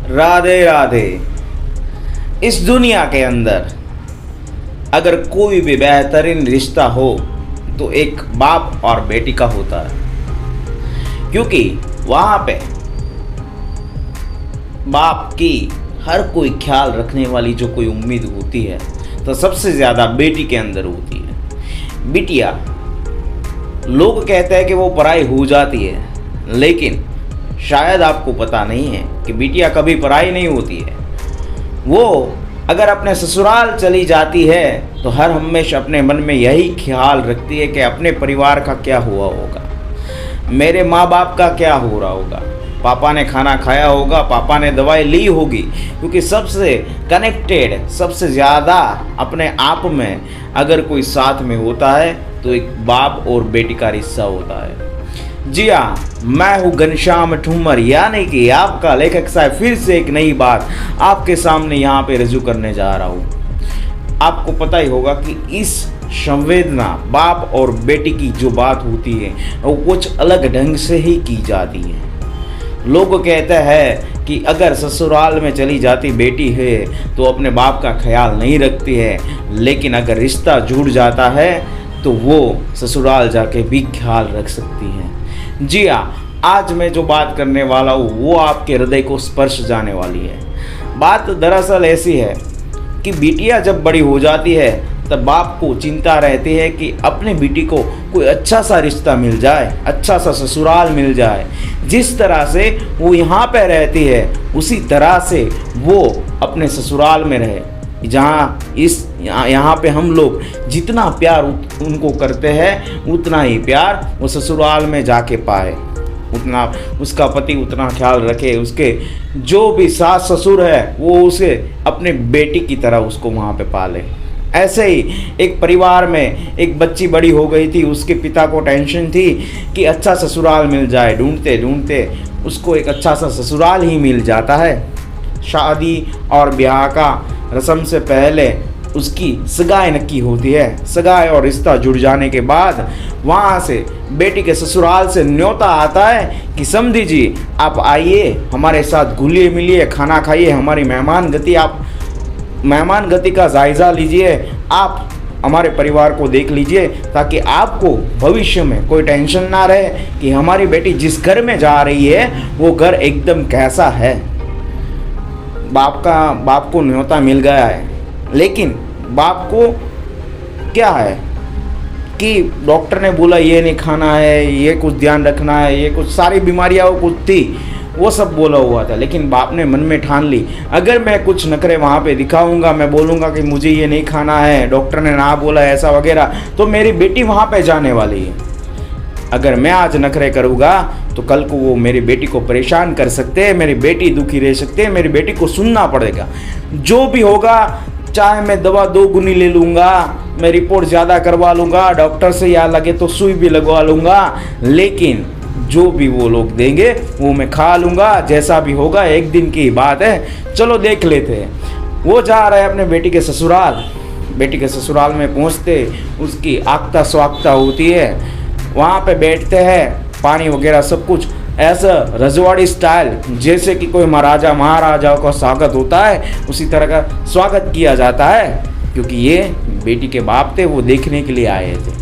राधे राधे। इस दुनिया के अंदर अगर कोई भी बेहतरीन रिश्ता हो तो एक बाप और बेटी का होता है, क्योंकि वहाँ पे बाप की हर कोई ख्याल रखने वाली जो कोई उम्मीद होती है तो सबसे ज़्यादा बेटी के अंदर होती है। बिटिया लोग कहते हैं कि वो पराई हो जाती है, लेकिन शायद आपको पता नहीं है कि बिटिया कभी पराई नहीं होती है। वो अगर अपने ससुराल चली जाती है तो हर हमेशा अपने मन में यही ख्याल रखती है कि अपने परिवार का क्या हुआ होगा, मेरे माँ बाप का क्या हो रहा होगा, पापा ने खाना खाया होगा, पापा ने दवाई ली होगी। क्योंकि सबसे कनेक्टेड, सबसे ज़्यादा अपने आप में अगर कोई साथ में होता है तो एक बाप और बेटी का रिश्ता होता है। जी हाँ, मैं हूँ घनश्याम ठूमर, यानी कि आपका लेखक साहब फिर से एक नई बात आपके सामने यहाँ पे रजू करने जा रहा हूँ। आपको पता ही होगा कि इस संवेदना बाप और बेटी की जो बात होती है वो कुछ अलग ढंग से ही की जाती है। लोग कहते हैं कि अगर ससुराल में चली जाती बेटी है तो अपने बाप का ख्याल नहीं रखती है, लेकिन अगर रिश्ता जुड़ जाता है तो वो ससुराल जाके भी ख्याल रख सकती है। जी हाँ, आज मैं जो बात करने वाला हूँ वो आपके हृदय को स्पर्श जाने वाली है। बात दरअसल ऐसी है कि बिटिया जब बड़ी हो जाती है तब बाप को चिंता रहती है कि अपने बेटी को कोई अच्छा सा रिश्ता मिल जाए, अच्छा सा ससुराल मिल जाए। जिस तरह से वो यहाँ पे रहती है उसी तरह से वो अपने ससुराल में रहे, जहाँ यहाँ पे हम लोग जितना प्यार उनको करते हैं उतना ही प्यार वो ससुराल में जाके पाए, उतना उसका पति उतना ख्याल रखे, उसके जो भी सास ससुर है वो उसे अपने बेटी की तरह उसको वहाँ पे पाले। ऐसे ही एक परिवार में एक बच्ची बड़ी हो गई थी, उसके पिता को टेंशन थी कि अच्छा ससुराल मिल जाए। ढूंढते ढूंढते उसको एक अच्छा सा ससुराल ही मिल जाता है। शादी और ब्याह का रस्म से पहले उसकी सगाई नक्की होती है। सगाई और रिश्ता जुड़ जाने के बाद वहाँ से बेटी के ससुराल से न्योता आता है कि समधी जी आप आइए, हमारे साथ घुलिए मिलिए, खाना खाइए, हमारी मेहमान गति का जायज़ा लीजिए, आप हमारे परिवार को देख लीजिए, ताकि आपको भविष्य में कोई टेंशन ना रहे कि हमारी बेटी जिस घर में जा रही है वो घर एकदम कैसा है। बाप को न्योता मिल गया है, लेकिन बाप को क्या है कि डॉक्टर ने बोला ये नहीं खाना है, ये कुछ ध्यान रखना है, ये कुछ सारी बीमारियां वो कुछ थी वो सब बोला हुआ था। लेकिन बाप ने मन में ठान ली अगर मैं कुछ नखरे वहाँ पे दिखाऊंगा, मैं बोलूँगा कि मुझे ये नहीं खाना है, डॉक्टर ने ना बोला ऐसा वगैरह, तो मेरी बेटी वहाँ पे जाने वाली है। अगर मैं आज नखरे करूँगा तो कल को वो मेरी बेटी को परेशान कर सकते हैं, मेरी बेटी दुखी रह सकते हैं, मेरी बेटी को सुनना पड़ेगा। जो भी होगा, चाहे मैं दवा 2 गुनी ले लूँगा, मैं रिपोर्ट ज़्यादा करवा लूँगा, डॉक्टर से या लगे तो सुई भी लगवा लूँगा, लेकिन जो भी वो लोग देंगे वो मैं खा लूँगा। जैसा भी होगा एक दिन की बात है, चलो देख लेते हैं। वो जा रहा है अपने बेटी के ससुराल। बेटी के ससुराल में पहुँचते उसकी आगता स्वागता होती है, वहाँ पे बैठते हैं, पानी वगैरह सब कुछ ऐसा रजवाड़ी स्टाइल, जैसे कि कोई महाराजाओं का स्वागत होता है उसी तरह का स्वागत किया जाता है। क्योंकि ये बेटी के बाप थे, वो देखने के लिए आए थे।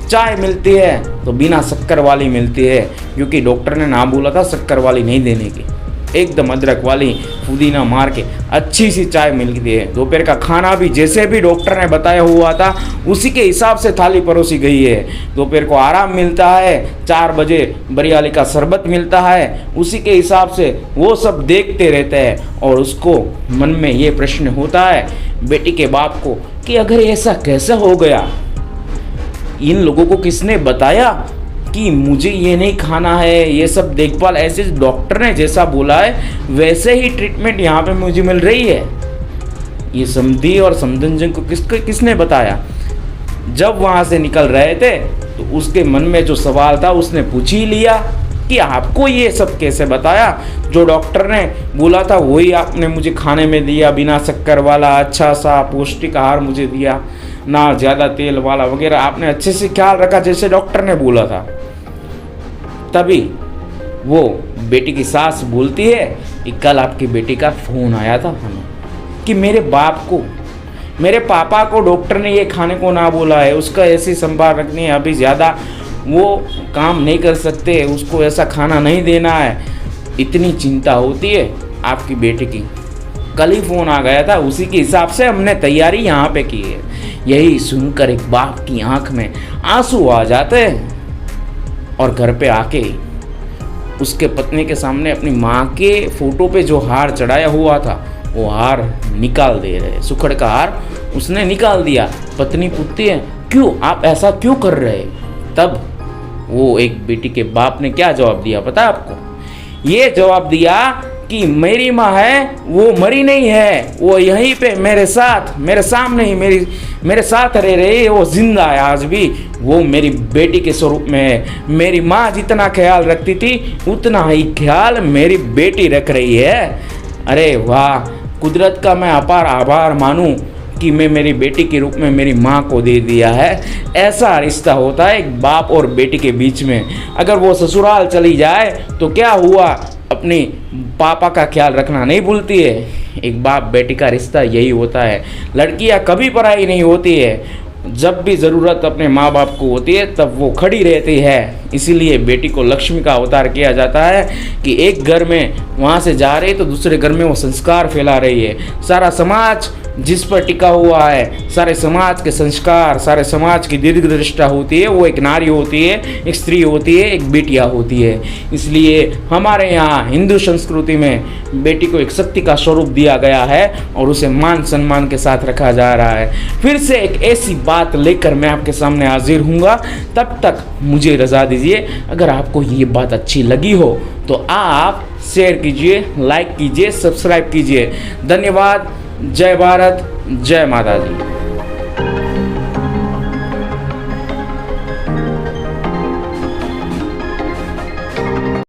चाय मिलती है तो बिना शक्कर वाली मिलती है, क्योंकि डॉक्टर ने ना बोला था शक्कर वाली नहीं देने की, एकदम अदरक वाली पुदीना मार के अच्छी सी चाय मिलती है। दोपहर का खाना भी जैसे भी डॉक्टर ने बताया हुआ था उसी के हिसाब से थाली परोसी गई है। दोपहर को आराम मिलता है, 4 बजे बरियाली का शरबत मिलता है, उसी के हिसाब से वो सब देखते रहते हैं। और उसको मन में ये प्रश्न होता है बेटी के बाप को कि अगर ऐसा कैसा हो गया, इन लोगों को किसने बताया कि मुझे ये नहीं खाना है, ये सब देखभाल ऐसे डॉक्टर ने जैसा बोला है वैसे ही ट्रीटमेंट यहाँ पे मुझे मिल रही है। ये समधी और समधन को किसने बताया। जब वहाँ से निकल रहे थे तो उसके मन में जो सवाल था उसने पूछ ही लिया कि आपको ये सब कैसे बताया, जो डॉक्टर ने बोला था वही आपने मुझे खाने में दिया, बिना शक्कर वाला अच्छा सा पौष्टिक आहार मुझे दिया, ना ज़्यादा तेल वाला वगैरह, आपने अच्छे से ख्याल रखा जैसे डॉक्टर ने बोला था। तभी वो बेटी की सास बोलती है कि कल आपकी बेटी का फ़ोन आया था हमें कि मेरे बाप को, मेरे पापा को डॉक्टर ने ये खाने को ना बोला है, उसका ऐसी संभाल रखनी है, अभी ज़्यादा वो काम नहीं कर सकते, उसको ऐसा खाना नहीं देना है। इतनी चिंता होती है आपकी बेटी की। कल ही फ़ोन आ गया था, उसी के हिसाब से हमने तैयारी यहाँ पे की है। यही सुनकर एक बाप की आंख में आंसू आ जाते हैं और घर पे आके उसके पत्नी के सामने अपनी माँ के फोटो पे जो हार चढ़ाया हुआ था वो हार निकाल दे रहे, सुखड़ का हार उसने निकाल दिया। पत्नी पूछती है क्यों, आप ऐसा क्यों कर रहे? तब वो एक बेटी के बाप ने क्या जवाब दिया पता है आपको? ये जवाब दिया कि मेरी माँ है वो मरी नहीं है, वो यहीं पे मेरे साथ, मेरे सामने ही मेरे साथ रह रही है, वो जिंदा है आज भी, वो मेरी बेटी के स्वरूप में है। मेरी माँ जितना ख्याल रखती थी उतना ही ख्याल मेरी बेटी रख रही है। अरे वाह, कुदरत का मैं अपार आभार मानूं कि मैं मेरी बेटी के रूप में मेरी माँ को दे दिया है। ऐसा रिश्ता होता है एक बाप और बेटी के बीच में। अगर वो ससुराल चली जाए तो क्या हुआ, अपनी पापा का ख्याल रखना नहीं भूलती है। एक बाप बेटी का रिश्ता यही होता है। लड़कियां कभी पराई नहीं होती है, जब भी ज़रूरत अपने माँ बाप को होती है तब वो खड़ी रहती है। इसीलिए बेटी को लक्ष्मी का अवतार किया जाता है कि एक घर में वहाँ से जा रही तो दूसरे घर में वो संस्कार फैला रही है। सारा समाज जिस पर टिका हुआ है, सारे समाज के संस्कार, सारे समाज की दीर्घ दृष्टा होती है, वो एक नारी होती है, एक स्त्री होती है, एक बेटिया होती है। इसलिए हमारे यहाँ हिंदू संस्कृति में बेटी को एक शक्ति का स्वरूप दिया गया है और उसे मान सम्मान के साथ रखा जा रहा है। फिर से एक ऐसी बात लेकर मैं आपके सामने हाजिर हूँगा, तब तक मुझे रजा दीजिए। अगर आपको ये बात अच्छी लगी हो तो आप शेयर कीजिए, लाइक कीजिए, सब्सक्राइब कीजिए। धन्यवाद। जय भारत, जय माता दी।